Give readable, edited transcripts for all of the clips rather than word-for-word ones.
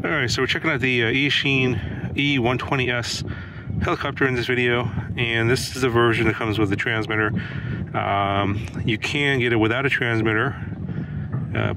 Alright, so we're checking out the Eachine E120S helicopter in this video, and this is a version that comes with a transmitter. You can get it without a transmitter,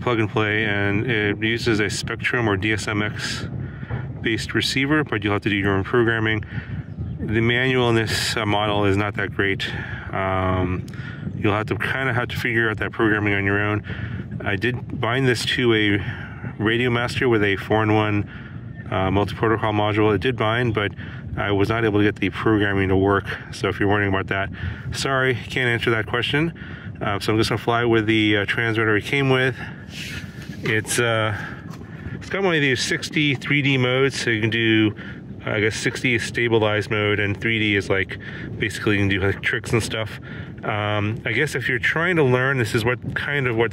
plug and play, and it uses a Spectrum or DSMX based receiver, but you'll have to do your own programming. The manual in this model is not that great. You'll have to figure out that programming on your own. I did bind this to a Radio Master with a 4-in-1 multi-protocol module. It did bind, but I was not able to get the programming to work. So if you're wondering about that, sorry, can't answer that question. So I'm just gonna fly with the transmitter it came with. It's got one of these 60 3D modes, so you can do, I guess 60 is stabilized mode, and 3D is like basically you can do like tricks and stuff. I guess if you're trying to learn, this is what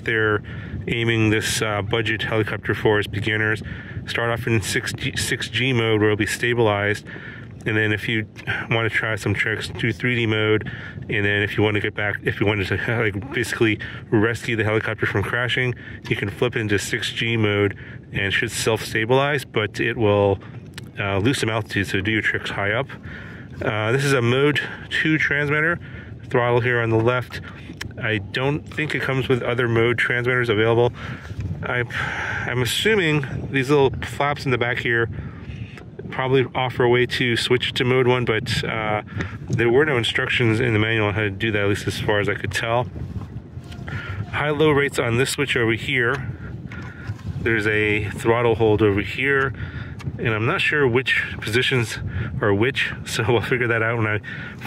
they're aiming this budget helicopter for, is beginners. Start off in 6G mode where it'll be stabilized, and then if you want to try some tricks, do 3D mode, and then if you want to get back, if you wanted to like basically rescue the helicopter from crashing, you can flip into 6G mode and it should self-stabilize, but it will lose some altitude, so do your tricks high up. This is a mode 2 transmitter. Throttle here on the left. I don't think it comes with other mode transmitters available. I'm assuming these little flaps in the back here probably offer a way to switch to mode 1, but there were no instructions in the manual on how to do that, at least as far as I could tell. High-low rates on this switch over here. There's a throttle hold over here, and I'm not sure which positions are which, so we'll figure that out when I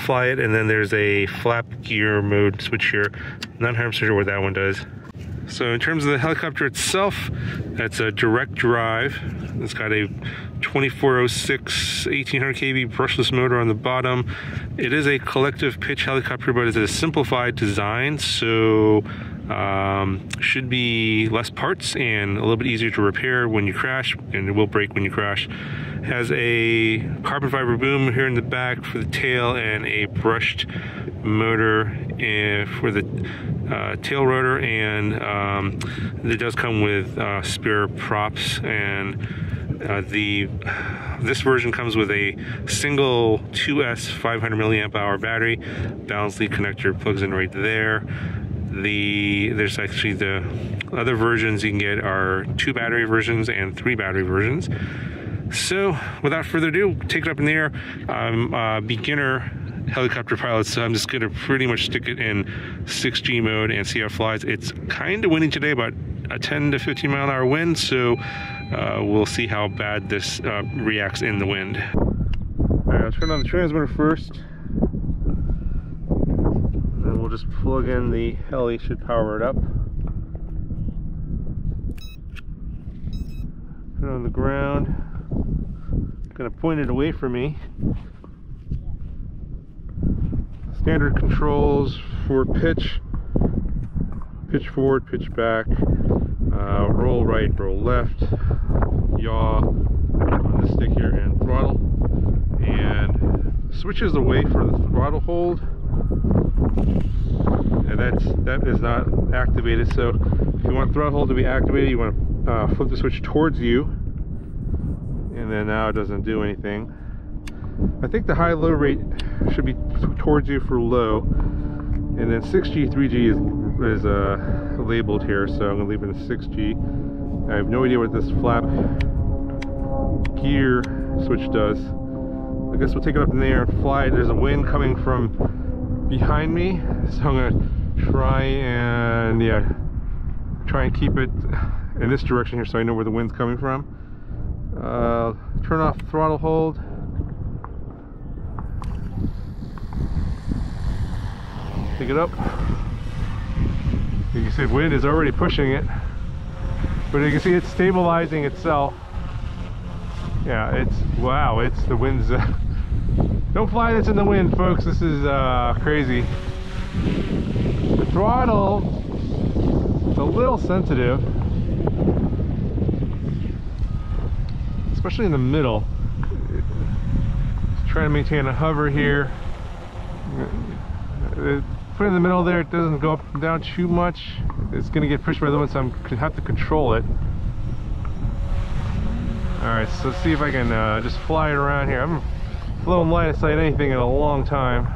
fly it. And then there's a flap gear mode switch here. Not 100% sure what that one does. So in terms of the helicopter itself, that's a direct drive. It's got a 2406 1800 kV brushless motor on the bottom. It is a collective pitch helicopter, but it's a simplified design, so should be less parts and a little bit easier to repair when you crash, and it will break when you crash. Has a carbon fiber boom here in the back for the tail, and a brushed motor for the tail rotor, and it does come with spare props. And this version comes with a single 2S 500 milliamp hour battery. Balance lead connector plugs in right there. There's actually the other versions you can get are 2 battery versions and 3 battery versions. So without further ado, take it up in the air. I'm a beginner helicopter pilot, so I'm just gonna pretty much stick it in 6G mode and see how it flies. It's kind of windy today, about a 10 to 15 mile an hour wind, so we'll see how bad this reacts in the wind. All right, I'll turn on the transmitter first. Just plug in the Heli, should power it up. Put it on the ground. I'm gonna point it away from me. Standard controls for pitch forward, pitch back, roll right, roll left, yaw on the stick here, and throttle. And switches away for the throttle hold. And that is not activated, so if you want throttle hold to be activated, you want to flip the switch towards you, and then now it doesn't do anything. I think the high-low rate should be towards you for low, and then 6G, 3G is labeled here, so I'm going to leave it in 6G. I have no idea what this flap gear switch does. I guess we'll take it up in the air and fly. There's a wind coming from behind me, so I'm gonna try and keep it in this direction here so I know where the wind's coming from. Turn off throttle hold. Take it up. You can see the wind is already pushing it, but you can see it's stabilizing itself. Yeah, it's the wind's don't fly this in the wind, folks. This is crazy. The throttle is a little sensitive, especially in the middle. Trying to maintain a hover here. Put it in the middle there, it doesn't go up and down too much. It's going to get pushed by the wind, so I'm going to have to control it. Alright, so let's see if I can just fly it around here. I haven't flown line of sight anything in a long time.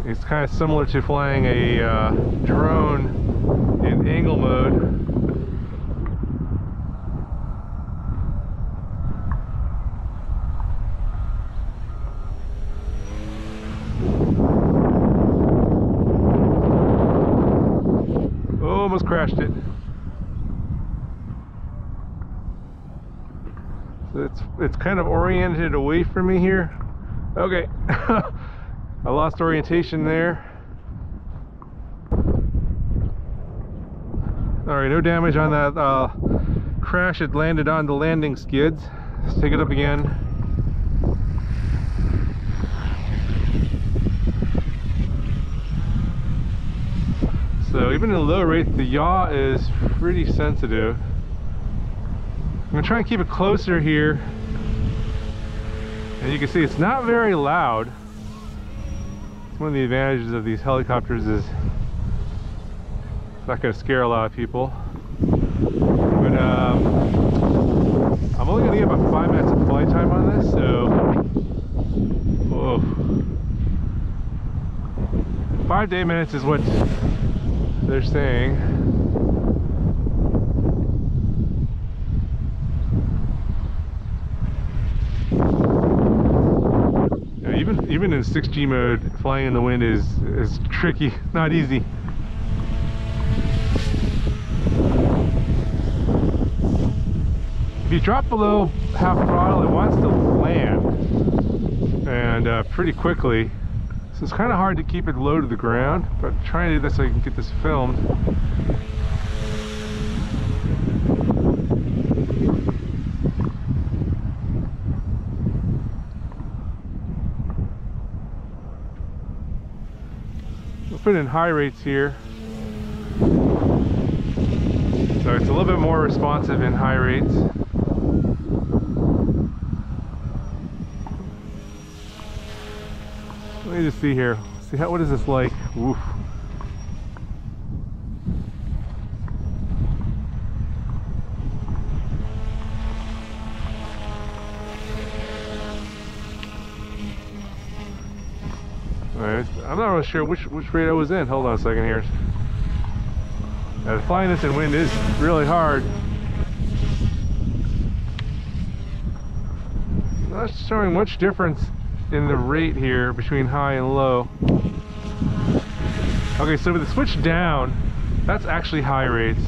It's kind of similar to flying a drone in angle mode. Oh, almost crashed it. So it's kind of oriented away from me here. Okay. I lost orientation there. Alright, no damage on that crash. It landed on the landing skids. Let's take it up again. So even at low rate, the yaw is pretty sensitive. I'm going to try and keep it closer here. And you can see it's not very loud. One of the advantages of these helicopters is it's not going to scare a lot of people. But I'm only going to get about 5 minutes of flight time on this, so whoa. 5 to 8 minutes is what they're saying. Even in 6G mode, flying in the wind is tricky, not easy. If you drop below half throttle, it wants to land, and pretty quickly. So it's kind of hard to keep it low to the ground, but I'm trying to do this so I can get this filmed. Put in high rates here, so it's a little bit more responsive in high rates. Let me just see here. See what is this like? Woof. I'm not really sure which rate I was in. Hold on a second here. Flying this in wind is really hard. Not showing much difference in the rate here between high and low. Okay, so with the switch down, that's actually high rates.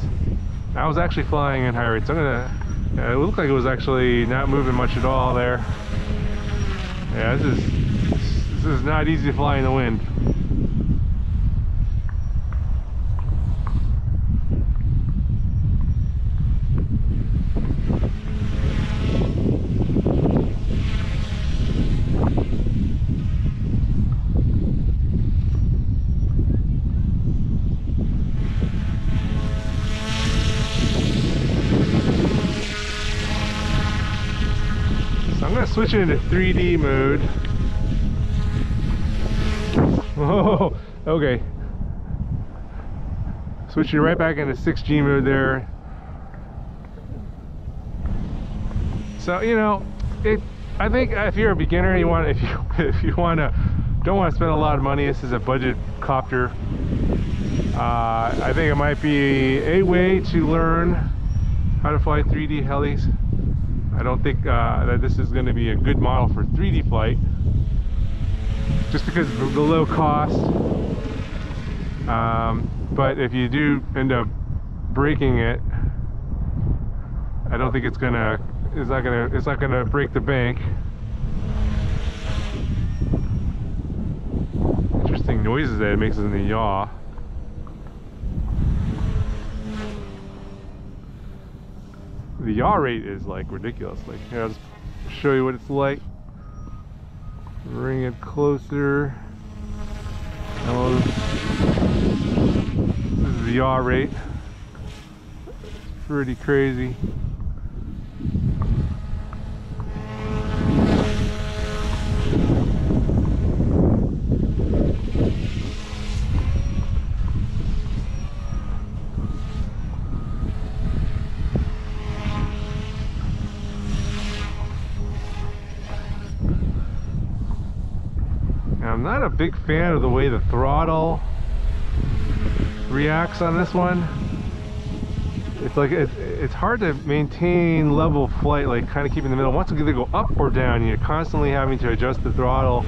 I was actually flying in high rates. I'm gonna. Yeah, it looked like it was actually not moving much at all there. Yeah, this is not easy to fly in the wind. So I'm going to switch it into 3D mode. Oh, okay. Switching right back into 6G mode there. So you know, I think if you're a beginner, if you don't want to spend a lot of money, this is a budget copter. I think it might be a way to learn how to fly 3D helis. I don't think that this is going to be a good model for 3D flight, just because of the low cost. But if you do end up breaking it, I don't think it's not gonna break the bank. Interesting noises that it makes in the yaw. The yaw rate is like ridiculous. Like, here, I'll just show you what it's like. Bring it closer. This is the yaw rate. It's pretty crazy. I'm not a big fan of the way the throttle reacts on this one. It's like it's hard to maintain level flight, like kind of keep in the middle. Once you either go up or down, you're constantly having to adjust the throttle.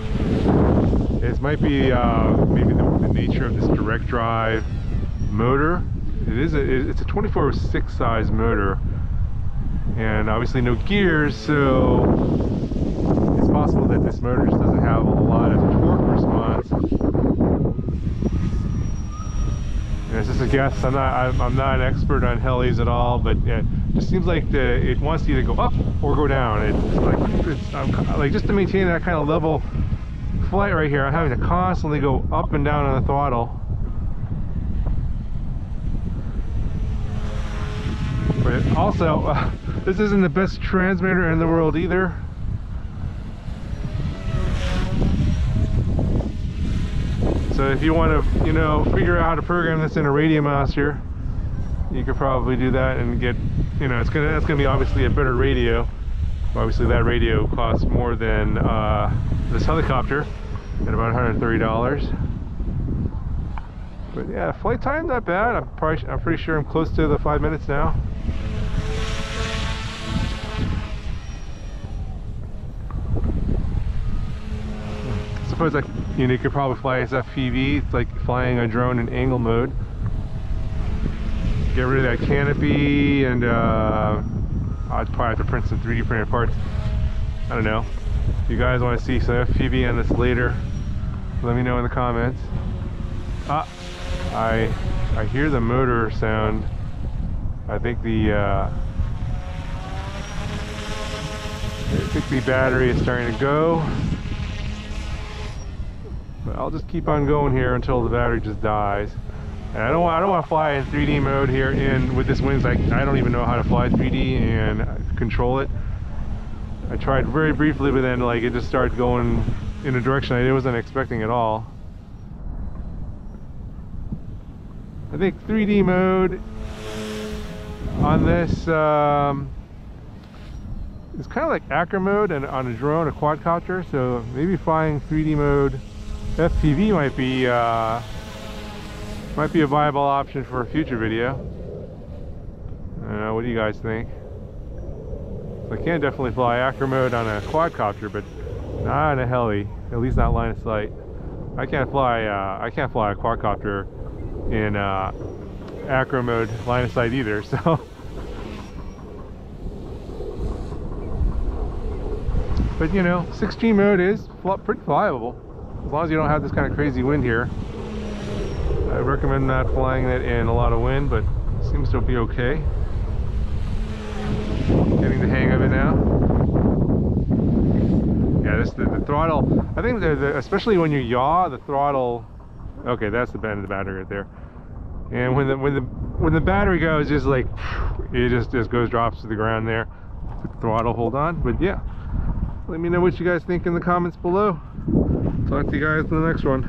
It might be maybe the nature of this direct drive motor. It's a 24/6 size motor, and obviously no gears, so it's possible that this motor just doesn't have a lot of torque response. And it's just a guess. I'm not an expert on helis at all, but it just seems like it wants to either go up or go down. It's like just to maintain that kind of level flight right here, I'm having to constantly go up and down on the throttle. But also, this isn't the best transmitter in the world either. So if you want to, you know, figure out how to program this in a radio mouse here, you could probably do that and get, you know, that's gonna be obviously a better radio. Obviously that radio costs more than this helicopter at about $130. But yeah, flight time not bad. I'm pretty sure I'm close to the 5 minutes now. I suppose you could probably fly as FPV. It's like flying a drone in angle mode. Get rid of that canopy, and I'd probably have to print some 3D printed parts. I don't know. If you guys want to see some FPV on this later, let me know in the comments. I hear the motor sound. I think the battery is starting to go. But I'll just keep on going here until the battery just dies. And I don't want to fly in 3D mode here with this wind. I don't even know how to fly 3D and control it. I tried very briefly, but then like it just started going in a direction I wasn't expecting at all. I think 3D mode on this is kind of like acro mode and on a drone, a quadcopter. So maybe flying 3D mode FPV might be a viable option for a future video. I don't know, what do you guys think? So I can definitely fly acro mode on a quadcopter, but not on a heli, at least not line of sight. I can't fly a quadcopter in acro mode line of sight either, so. But you know, 6G mode is pretty flyable. As long as you don't have this kind of crazy wind here. I recommend not flying it in a lot of wind, but it seems to be okay. Getting the hang of it now. Yeah, the throttle, I think especially when you yaw, the throttle, okay, that's the bend of the battery right there. And when the battery goes, just like, it just drops to the ground there. Put the throttle hold on, but yeah. Let me know what you guys think in the comments below. Talk to you guys in the next one.